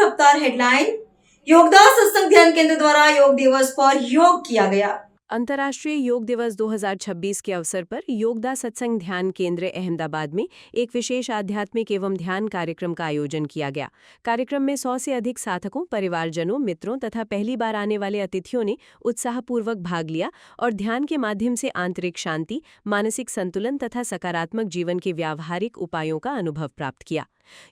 रफ्तार हेडलाइन। योगदास सत्संग ध्यान केंद्र द्वारा योग दिवस पर योग किया गया। अंतर्राष्ट्रीय योग दिवस 2026 के अवसर पर योगदा सत्संग ध्यान केंद्र अहमदाबाद में एक विशेष आध्यात्मिक एवं ध्यान कार्यक्रम का आयोजन किया गया। कार्यक्रम में 100 से अधिक साधकों, परिवारजनों, मित्रों तथा पहली बार आने वाले अतिथियों ने उत्साहपूर्वक भाग लिया और ध्यान के माध्यम से आंतरिक शांति, मानसिक संतुलन तथा सकारात्मक जीवन के व्यावहारिक उपायों का अनुभव प्राप्त किया।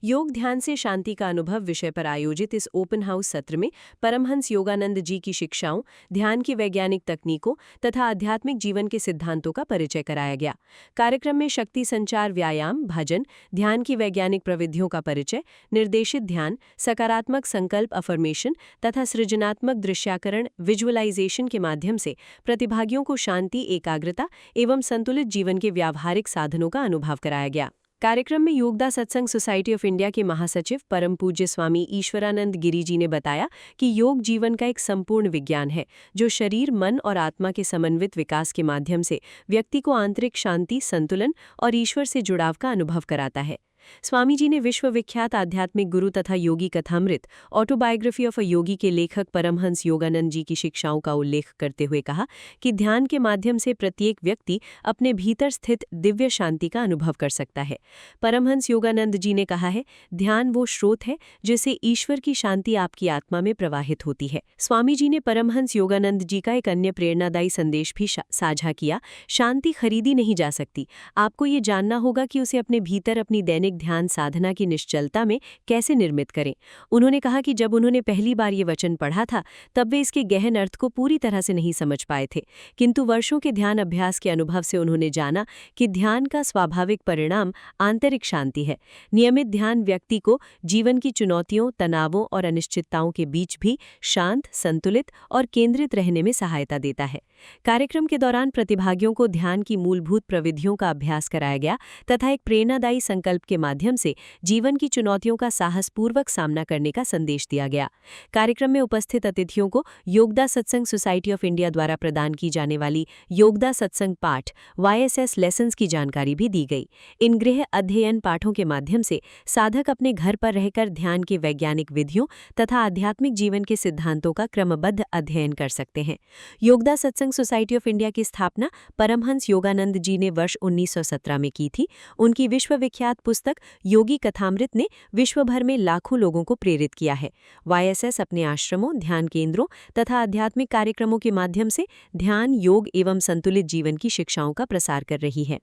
योग ध्यान से शांति का अनुभव विषय पर आयोजित इस ओपन हाउस सत्र में परमहंस योगानंद जी की शिक्षाओं, ध्यान की वैज्ञानिक तकनीकों तथा आध्यात्मिक जीवन के सिद्धांतों का परिचय कराया गया। कार्यक्रम में शक्ति संचार व्यायाम, भजन, ध्यान की वैज्ञानिक प्रविधियों का परिचय, निर्देशित ध्यान, सकारात्मक संकल्प अफर्मेशन तथा सृजनात्मक दृश्याकरण विजुअलाइजेशन के माध्यम से प्रतिभागियों को शांति, एकाग्रता एवं संतुलित जीवन के व्यावहारिक साधनों का अनुभव कराया गया। कार्यक्रम में योगदा सत्संग सोसाइटी ऑफ इंडिया के महासचिव परम पूज्य स्वामी ईश्वरानंद गिरी जी ने बताया कि योग जीवन का एक संपूर्ण विज्ञान है जो शरीर, मन और आत्मा के समन्वित विकास के माध्यम से व्यक्ति को आंतरिक शांति, संतुलन और ईश्वर से जुड़ाव का अनुभव कराता है। स्वामी जी ने विश्वविख्यात आध्यात्मिक गुरु तथा योगी कथामृत ऑटोबायोग्राफी ऑफ अ योगी के लेखक परमहंस योगानंद जी की शिक्षाओं का उल्लेख करते हुए कहा कि ध्यान के माध्यम से प्रत्येक व्यक्ति अपने भीतर स्थित दिव्य शांति का अनुभव कर सकता है। परमहंस योगानंद जी ने कहा है, ध्यान वो स्रोत है जिससे ईश्वर की शांति आपकी आत्मा में प्रवाहित होती है। स्वामी जी ने परमहंस योगानंद जी का एक अन्य प्रेरणादायी संदेश भी साझा किया। शांति खरीदी नहीं जा सकती, आपको ये जानना होगा कि उसे अपने भीतर अपनी दैनिक ध्यान साधना की निश्चलता में कैसे निर्मित करें। उन्होंने कहा कि जब उन्होंने पहली बार ये वचन पढ़ा था तब वे इसके गहन अर्थ को पूरी तरह से नहीं समझ पाए थे, किंतु वर्षों के ध्यान अभ्यास के अनुभव से उन्होंने जाना कि ध्यान का स्वाभाविक परिणाम आंतरिक शांति है। नियमित ध्यान व्यक्ति को जीवन की चुनौतियों, तनावों और अनिश्चितताओं के बीच भी शांत, संतुलित और केंद्रित रहने में सहायता देता है। कार्यक्रम के दौरान प्रतिभागियों को ध्यान की मूलभूत प्रविधियों का अभ्यास कराया गया तथा एक प्रेरणादायी संकल्प के माध्यम से जीवन की चुनौतियों का साहसपूर्वक सामना करने का संदेश दिया गया। कार्यक्रम में उपस्थित अतिथियों को योगदा सत्संग सोसाइटी ऑफ इंडिया द्वारा प्रदान की जाने वाली योगदा सत्संग पाठ YSS लेसन्स की जानकारी भी दी गई। इन गृह अध्ययन पाठों के माध्यम से साधक अपने घर पर रहकर ध्यान के वैज्ञानिक विधियों तथा आध्यात्मिक जीवन के सिद्धांतों का क्रमबद्ध अध्ययन कर सकते हैं। योगदा सत्संग सोसाइटी ऑफ इंडिया की स्थापना परमहंस योगानंद जी ने वर्ष 1917 में की थी। उनकी विश्वविख्यात पुस्तक योगी कथामृत ने विश्व भर में लाखों लोगों को प्रेरित किया है। YSS अपने आश्रमों, ध्यान केंद्रों तथा आध्यात्मिक कार्यक्रमों के माध्यम से ध्यान, योग एवं संतुलित जीवन की शिक्षाओं का प्रसार कर रही है।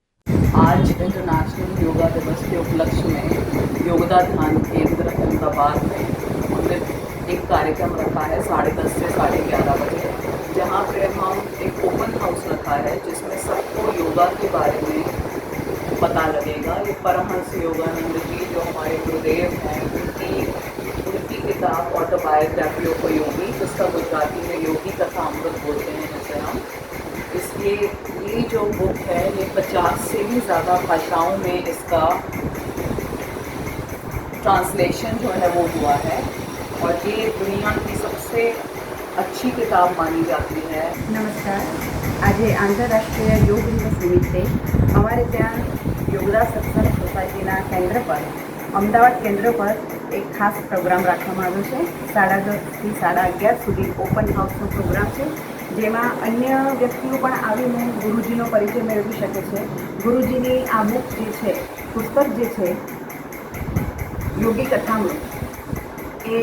आज इंटरनेशनल योगा दिवस के उपलक्ष्य में योगदा ध्यान केंद्र अहमदाबाद में हमने एक कार्यक्रम रखा है 10:30 से 11:30 बजे, जहाँ पे हम एक ओपन हाउस रखा है जिसमें सबको योगा के बारे में पता लगेगा। ये परमहंस योगानंद जी जो हमारे गुरुदेव हैं, उनकी किताब ऑटोबायोग्राफी ऑफ अ योगी, जिसका गुजराती में योगी कथामृत बोलते हैं जैसे हम, ये जो बुक है ये 50 से भी ज़्यादा भाषाओं में इसका ट्रांसलेशन जो है वो हुआ है और ये दुनिया की सबसे अच्छी किताब मानी जाती है। नमस्कार, आज आंतरराष्ट्रीय योग दिवस निमित्ते અમારે ત્યાં યોગદા સત્સંગ સોસાયટીના કેન્દ્ર પર, અમદાવાદ કેન્દ્ર પર એક ખાસ પ્રોગ્રામ રાખવામાં આવ્યો છે। 10:30 થી 11:30 સુધી ઓપન હાઉસનો પ્રોગ્રામ છે, જેમાં અન્ય વ્યક્તિઓ પણ આવીને ગુરુજીનો પરિચય મેળવી શકે છે। ગુરુજીની આ બુક જે છે, પુસ્તક જે છે યોગી કથામૃત, એ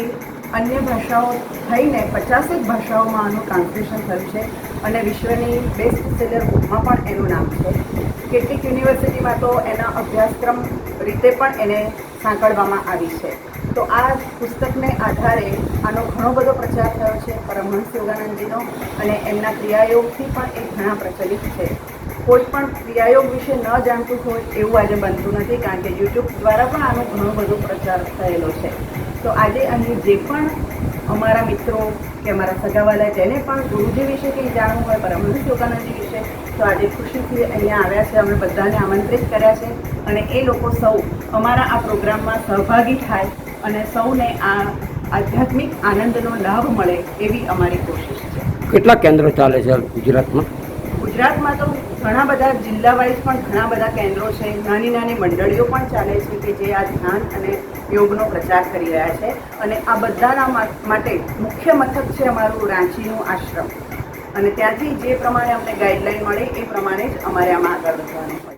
अन्य भाषाओं थईने 50 भाषाओं में ट्रांसलेशन थयुं छे अने विश्वनी बेस्ट सेलर बुक में पण एनुं नाम है। केटलीक यूनिवर्सिटी में तो एना अभ्यासक्रम रीते पण एने सांकळवामां आवी छे। तो आ पुस्तक ने आधारे आनो घणो बधो प्रचार थयो छे परमहंस योगानंदजीनो अने एमना क्रियायोगथी पण ए घणा प्रचलित छे। कोई पण क्रियायोग विषे न जाणतुं होय एवुं आजे बनतुं नथी, कारण के यूट्यूब द्वारा पण आनो घणो बधो प्रचार थयेलो छे। तो आज अहीं जे पण अमारा मित्रों के अमारा सगावाला जेने पण गुरुजी विषे कंई जाणवुं होय, परमहंस योगानंदजी विषे, तो आज खुशीथी अहींया आव्या छे। अमे बधाने आमंत्रित कर्या छे अने ए लोको सौ अमारा आ प्रोग्राममां सहभागी थाय अने सौने आ आध्यात्मिक आनंदनो लाभ मळे एवी अमारी कोशिश छे। કેટલા કેન્દ્રો ચાલે છે ગુજરાતમાં? ગુજરાતમાં તો ઘણા બધા જિલ્લા વાઇઝ પણ ઘણા બધા કેન્દ્રો છે, નાની નાની મંડળીઓ પણ ચાલે છે કે જે આ ધ્યાન અને યોગનો પ્રચાર કરી રહ્યા છે. અને આ બધાના માટે મુખ્ય મથક છે અમારું રાંચીનું આશ્રમ, અને ત્યાંથી જે પ્રમાણે અમને ગાઈડલાઈન મળે એ પ્રમાણે જ અમારે આમાં આગળ વધવાનું હોય.